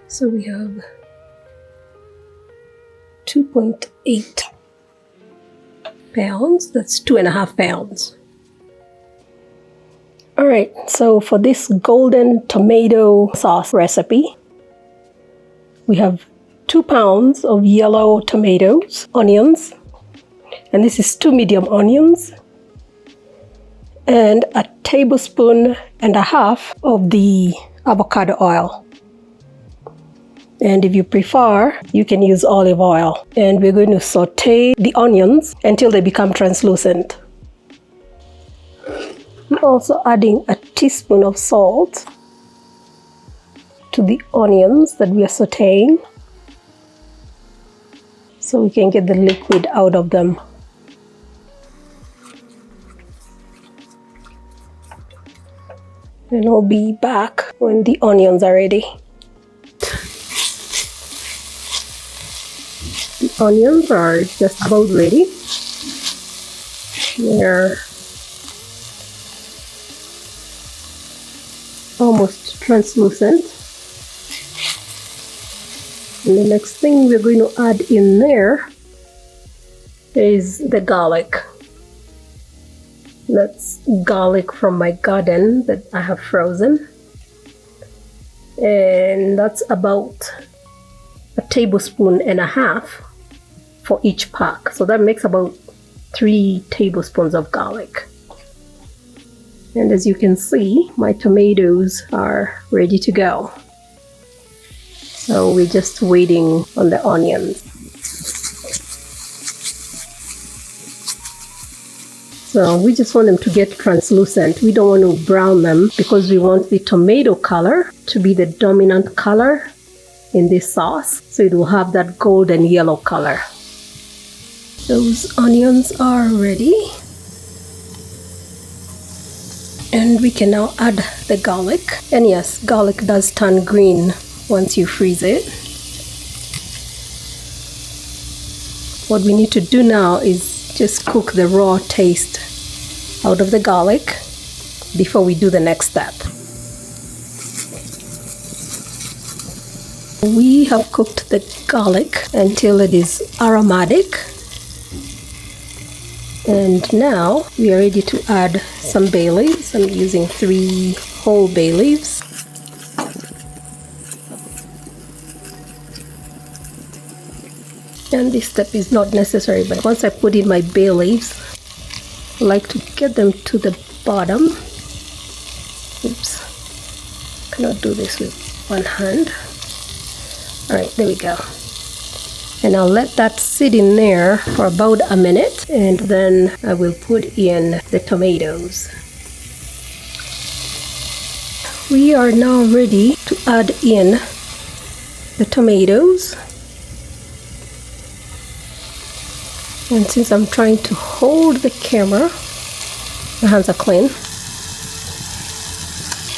So we have 2.8 pounds. That's 2.5 pounds. Alright, so for this golden tomato sauce recipe, we have 2 pounds of yellow tomatoes, onions, and this is 2 medium onions, and a tablespoon and a half of the avocado oil. And if you prefer, you can use olive oil. And we're going to saute the onions until they become translucent. I'm also adding a teaspoon of salt to the onions that we are sauteing, so we can get the liquid out of them. And I'll be back when the onions are ready. The onions are just about ready. They're almost translucent. And the next thing we're going to add in there is the garlic. That's garlic from my garden that I have frozen. And that's about a tablespoon and a half for each pack. So that makes about 3 tablespoons of garlic. And as you can see, my tomatoes are ready to go. So we're just waiting on the onions. So we just want them to get translucent. We don't want to brown them because we want the tomato color to be the dominant color in this sauce. So it will have that golden yellow color. Those onions are ready. And we can now add the garlic. And yes, garlic does turn green once you freeze it. What we need to do now is just cook the raw taste out of the garlic before we do the next step. We have cooked the garlic until it is aromatic. And now we are ready to add some bay leaves. I'm using 3 whole bay leaves. And this step is not necessary, but once I put in my bay leaves, I like to get them to the bottom. Oops, cannot do this with one hand. Alright, there we go. And I'll let that sit in there for about a minute, and then I will put in the tomatoes. We are now ready to add in the tomatoes. And since I'm trying to hold the camera, my hands are clean.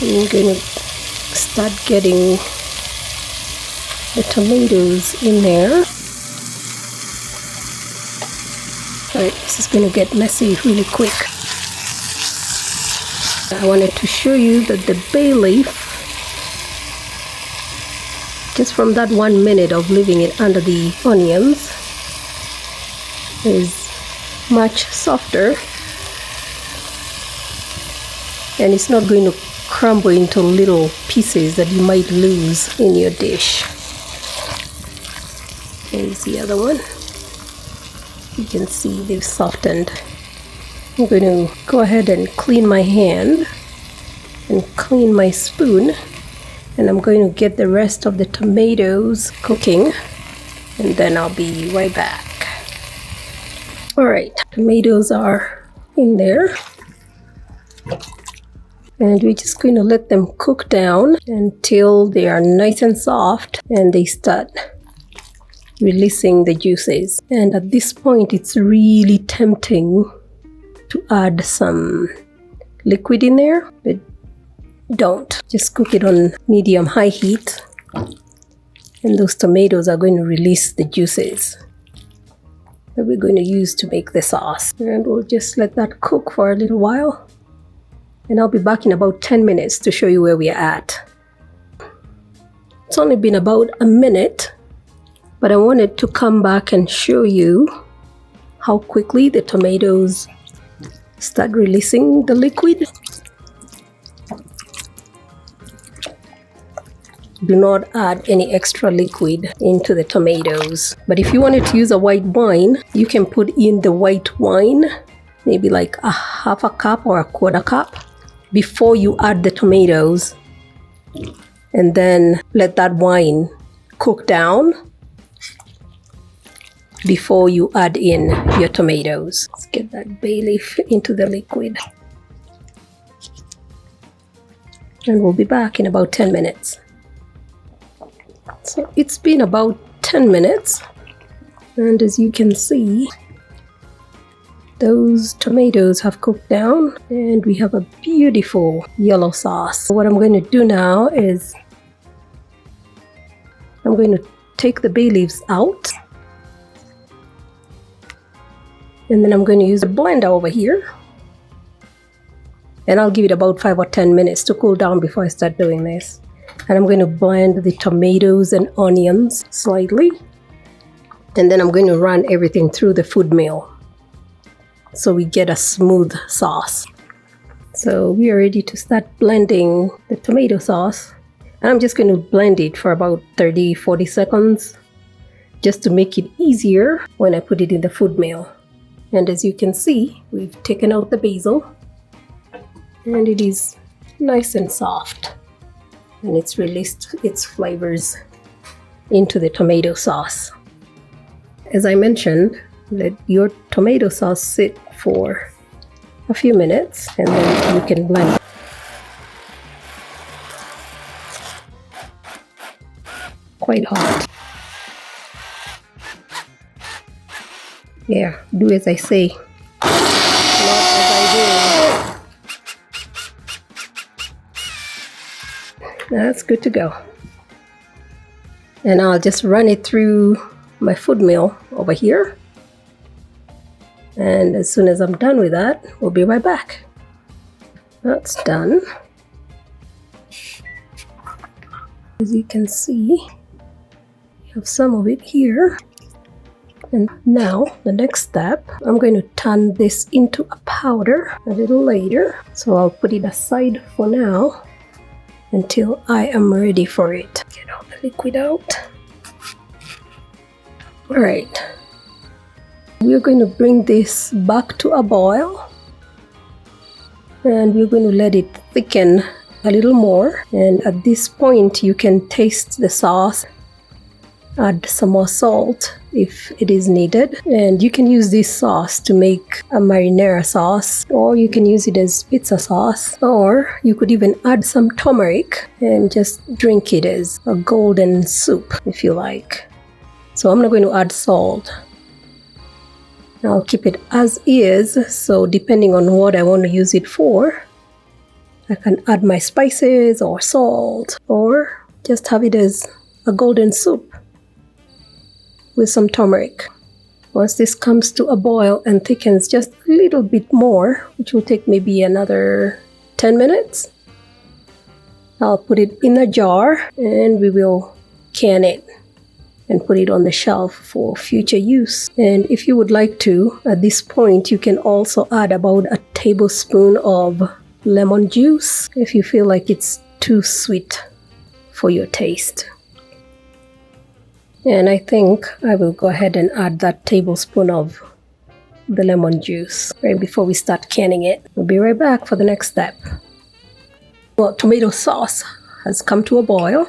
I'm going to start getting the tomatoes in there. Alright, this is going to get messy really quick. I wanted to show you that the bay leaf, just from that 1 minute of leaving it under the onions, is much softer, and it's not going to crumble into little pieces that you might lose in your dish. Here's the other one. You can see they've softened. I'm going to go ahead and clean my hand and clean my spoon, and I'm going to get the rest of the tomatoes cooking, and then I'll be right back. Alright, tomatoes are in there, and we're just going to let them cook down until they are nice and soft and they start releasing the juices. And at this point, it's really tempting to add some liquid in there, but don't. Just cook it on medium-high heat, and those tomatoes are going to release the juices that we're going to use to make the sauce. And we'll just let that cook for a little while, and I'll be back in about 10 minutes to show you where we are at. It's only been about a minute, but I wanted to come back and show you how quickly the tomatoes start releasing the liquid. Do not add any extra liquid into the tomatoes. But if you wanted to use a white wine, you can put in the white wine, maybe like a half a cup or a quarter cup, before you add the tomatoes. And then let that wine cook down before you add in your tomatoes. Let's get that bay leaf into the liquid. And we'll be back in about 10 minutes. So it's been about 10 minutes, and as you can see, those tomatoes have cooked down and we have a beautiful yellow sauce. What I'm going to do now is I'm going to take the bay leaves out, and then I'm going to use a blender over here, and I'll give it about 5 or 10 minutes to cool down before I start doing this. And I'm going to blend the tomatoes and onions slightly, and then I'm going to run everything through the food mill so we get a smooth sauce. So we are ready to start blending the tomato sauce, and I'm just going to blend it for about 30-40 seconds just to make it easier when I put it in the food mill. And as you can see, we've taken out the basil and it is nice and soft. And it's released its flavors into the tomato sauce. As I mentioned, let your tomato sauce sit for a few minutes and then you can blend. Quite hot. Yeah, do as I say, not as I do. That's good to go. And I'll just run it through my food mill over here. And as soon as I'm done with that, we'll be right back. That's done. As you can see, you have some of it here. And now the next step, I'm going to turn this into a powder a little later. So I'll put it aside for now until I am ready for it. Get all the liquid out. All right, we're going to bring this back to a boil, and we're going to let it thicken a little more. And at this point, you can taste the sauce, add some more salt if it is needed, and you can use this sauce to make a marinara sauce, or you can use it as pizza sauce, or you could even add some turmeric and just drink it as a golden soup if you like. So I'm not going to add salt. I'll keep it as is, so depending on what I want to use it for, I can add my spices or salt, or just have it as a golden soup with some turmeric. Once this comes to a boil and thickens just a little bit more, which will take maybe another 10 minutes, I'll put it in a jar and we will can it and put it on the shelf for future use. And if you would like to, at this point, you can also add about a tablespoon of lemon juice if you feel like it's too sweet for your taste. And I think I will go ahead and add that tablespoon of the lemon juice right before we start canning it. We'll be right back for the next step. Well, tomato sauce has come to a boil,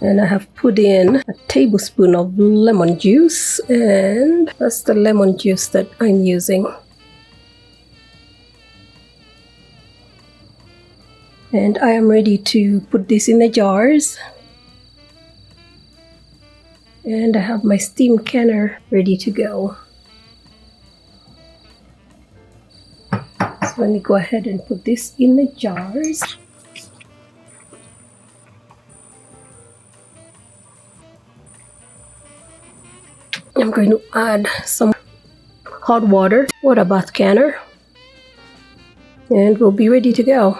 and I have put in a tablespoon of lemon juice, and that's the lemon juice that I'm using. And I am ready to put this in the jars. And I have my steam canner ready to go. So let me go ahead and put this in the jars. I'm going to add some hot water bath canner, and we'll be ready to go.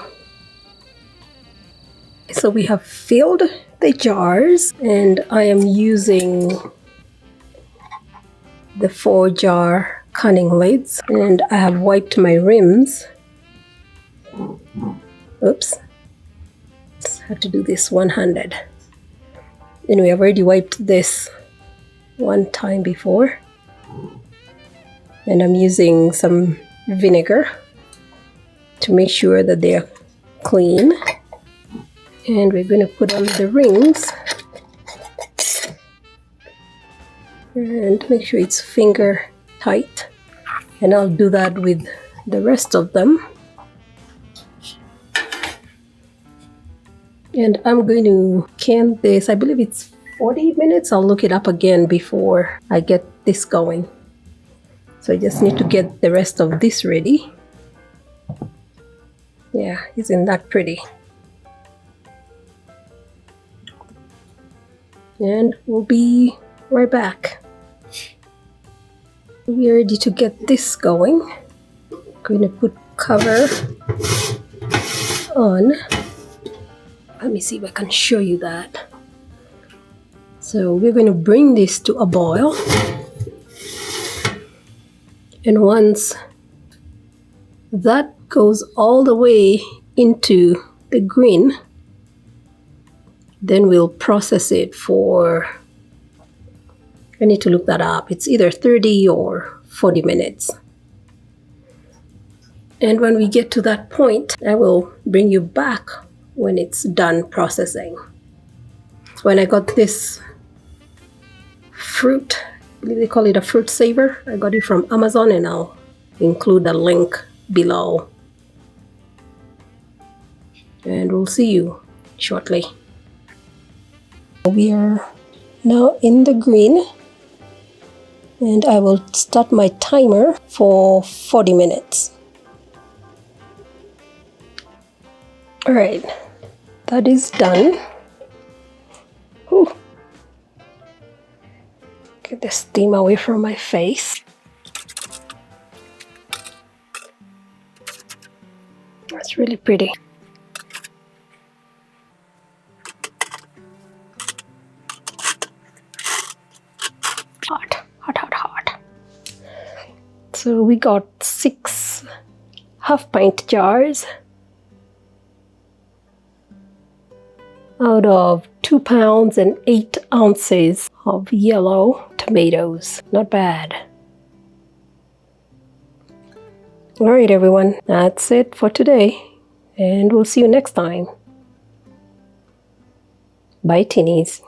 So we have filled the the jars, and I am using the 4-jar cunning lids, and I have wiped my rims. Oops, just had to do this one-handed. Anyway, I've already wiped this one time before, and I'm using some vinegar to make sure that they are clean. And we're going to put on the rings and make sure it's finger tight, and I'll do that with the rest of them. And I'm going to can this, I believe it's 40 minutes. I'll look it up again before I get this going. So I just need to get the rest of this ready. Yeah, isn't that pretty? And we'll be right back. We're ready to get this going. I'm going to put cover on. Let me see if I can show you that. So we're going to bring this to a boil. And once that goes all the way into the green, then we'll process it for, I need to look that up. It's either 30 or 40 minutes. And when we get to that point, I will bring you back when it's done processing. When I got this fruit, I believe they call it a fruit saver. I got it from Amazon, and I'll include a link below. And we'll see you shortly. We are now in the green, and I will start my timer for 40 minutes. Alright, that is done. Whew. Get the steam away from my face. That's really pretty. Hot. So we got 6 half-pint jars out of 2 pounds and 8 ounces of yellow tomatoes. Not bad. Alright everyone, that's it for today, and we'll see you next time. Bye, Tinnies.